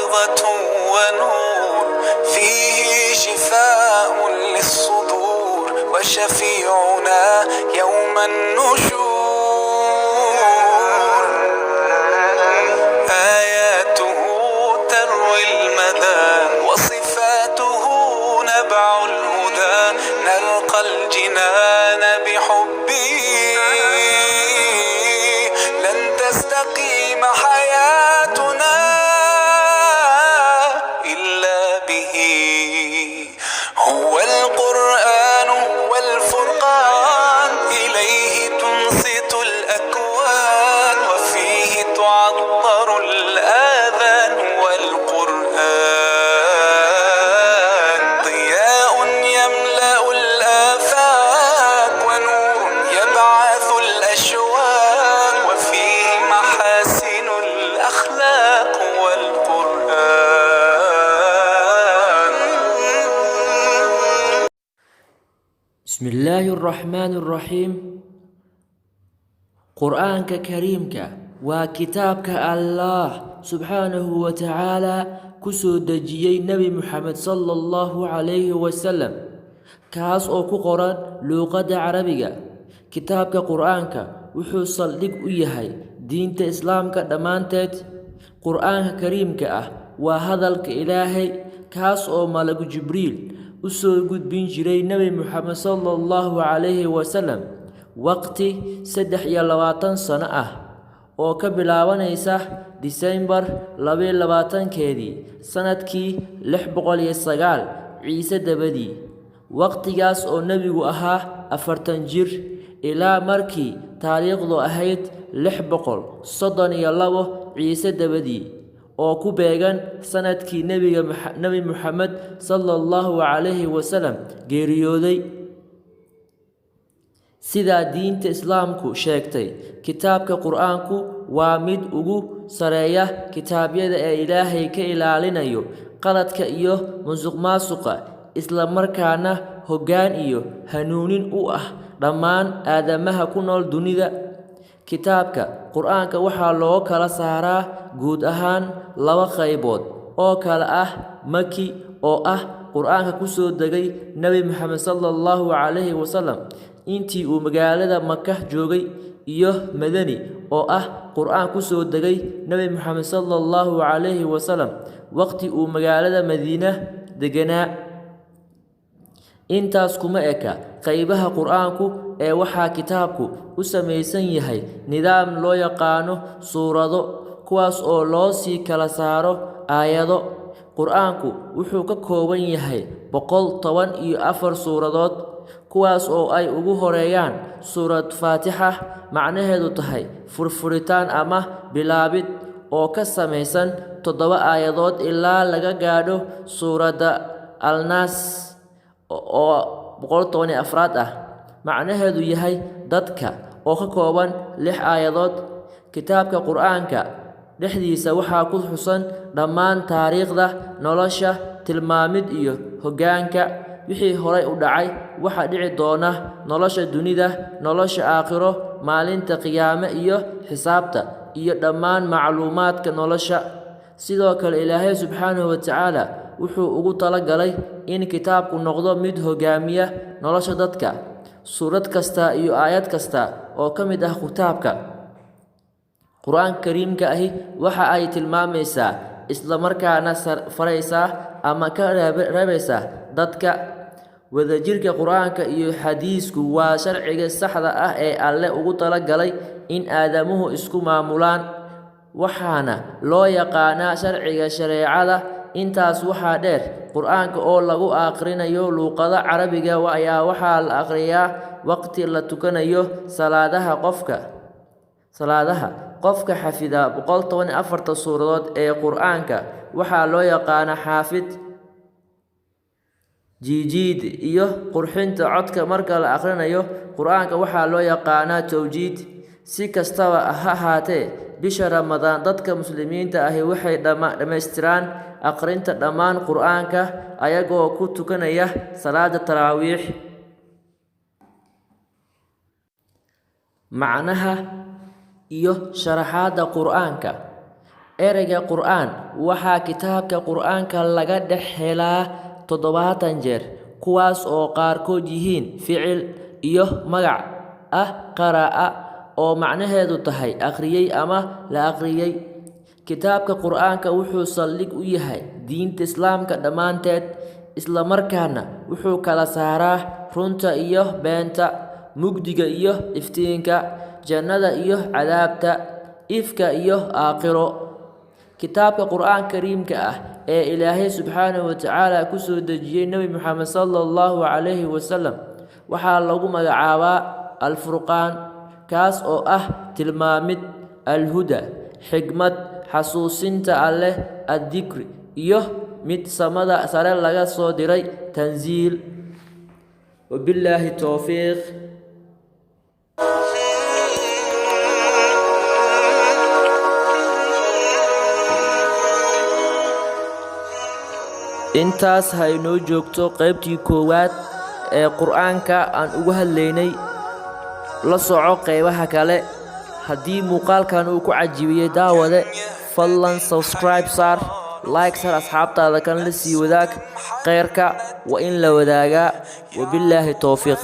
موعظة ونور فيه شفاء للصدور وشفيعنا يوم النشور آياته تروي المدى وصفاته نبع الهدى نلقى الجنان بحبه لن تستقيم حياتنا إلا به هو القرآن والفرقان إليه تنصت الأكوان وفيه تعطر الآذان والقرآن ضياء يملأ الآفاق ونور يبعث الأشواق وفيه محاسن الأخلاق والقرآن. بسم الله الرحمن الرحيم. قرآنك كريمك وكتابك الله سبحانه وتعالى كسو دجيي نبي محمد صلى الله عليه وسلم كاس أو كقرآن لغة عربية. كتابك قرآنك وحو صلق إيهاي دينت إسلامك دمانتت. قرآنك كريمك وهذلك إلهي كاس أو ملك جبريل usoo gudbin jiray nabi Muhammad sallallahu alayhi wasallam waqti 23 sano ah oo ka bilaabanaysa December 22keedii sanadkii 609 Ciise dabadii waqtigaas oo nabigu ahaa 40 jir ilaa markii taariikhdu ahayd 632 Ciise dabadii oo ku beegan sanadkii nabi Muhammad sallallahu alayhi wasallam geeriyooday. sida diinta islaamku sheegtay kitaabka quraanku waa mid ugu sareeya kitaabyada ee Ilaahay ka ilaalinayo qaladka iyo musuqmaasuqa isla markaana hoggaan iyo hanuunin u ah dhammaan aadamaha ku nool dunida. kitaabka quraanka waxaa loo kala saaraa guud ahaan laba qaybood oo kala ah maki oo ah quraanka ku soo degay nabi Muhammad sallallahu alayhi wasallam intii uu magaalada Makkah joogay iyo madani oo ah quraan ku soo degay nabi Muhammad sallallahu alayhi wasallam waqti uu magaalada Madiina deganaa. intaas kuma eka qaybaha quraanku ee waxaa kitaabku u samaysan yahay nidaam loo yaqaano suurado kuwaas oo loo sii kala saaro aayado. quraanku wuxuu ka kooban yahay 114 suuradood kuwaas oo ay ugu horeeyaan suurad Faatiha macnaheedu tahay furfuritaan ama bilaabid oo ka samaysan 7 aayadood ilaa laga gaadho suurada Al-Nas oo 114 ah macnaheedu yahay dadka oo ka kooban 6 aayadood. kitaabka quraanka dhexdiisa waxaa ku xusan dhammaan taariikhda nolosha tilmaamid iyo hoggaanka wixii horay u dhacay waxa dhici doona nolosha dunida nolosha aakhiro maalinta qiyaame iyo xisaabta iyo dhammaan macluumaadka nolosha. sidoo kale Ilaahay subhanahu wa ta'ala wuxuu ugu talagalay in kitaabku noqdo mid hogaamiya nolosha dadka. suurad kasta iyo aayad kasta oo ka mid ah kitaabka quraanka kariimka ahi waxa ay tilmaamaysaa isla markaana faraysaa ama ka reebaysaa dadka. wadajirka quraanka iyo xadiisku waa sharciga saxda ah ee Alle ugu talagalay in aadamuhu isku maamulaan waxaana loo yaqaanaa sharciga shareecada. intaas waxaa dheer quraanka oo lagu aqrinayo luqada carabiga ayaa waxaa la aqriyaa waqti la tukanayo salaadaha qofka xafida 114 suuradood ee quraanka waxaa loo yaqaanaa xaafid. jiijid iyo qurxinta codka marka la aqrinayo quraanka waxaa loo yaqaanaa tawjiid. si kastaba ha ahaatee bisha Ramadaan dadka muslimiinta ahi waxay dhameystiraan aqrinta dhammaan quraanka ayagoo ku tukanaya salaada taraawiix. macnaha iyo sharaxaada quraanka ereyga qur'aan waxaa kitaabka qur'aanka laga dhex helaa 70 jeer, kuwaas oo qaarkood yihiin ficil iyo magac ah qara'a oo macnaheedu tahay akhriyay ama la akhriyay. Kitaabka qur'aanka wuxuu saldhig u yahay diinta Islaamka dhammaanteed, isla markaana wuxuu kala saaraa runta iyo beenta, mugdiga iyo iftiinka, jannada iyo cadaabta, ifka iyo aakhiro. Kitaabka Qur'aan Kariimka ah ee Ilaahay Subxaanahu wa Tacaala ku soo dejiyay Nabi Muxamed sallallahu calayhi wasallam waxaa lagu magacaabaa Al-Furqaan, kaas oo ah tilmaamid, Al-Huda, xigmad, xasuusinta Alleh, Ad-Dikri, iyo mid samada sare laga soo diray, Tanziil. Wabillaahi tawfiiq. Intaas ha inoo joogto qaybtii koowaad ee qur'aanka aan uga hadlaynay. La soco qaybaha kale. Haddii muuqaalkan uu ku cajibiyay daawade, fadlan subscribe saar, like saar, asxaabtaada kan la sii wadaag. Khayrka waa in la wadaagaa. Wabillaahi tawfiiq.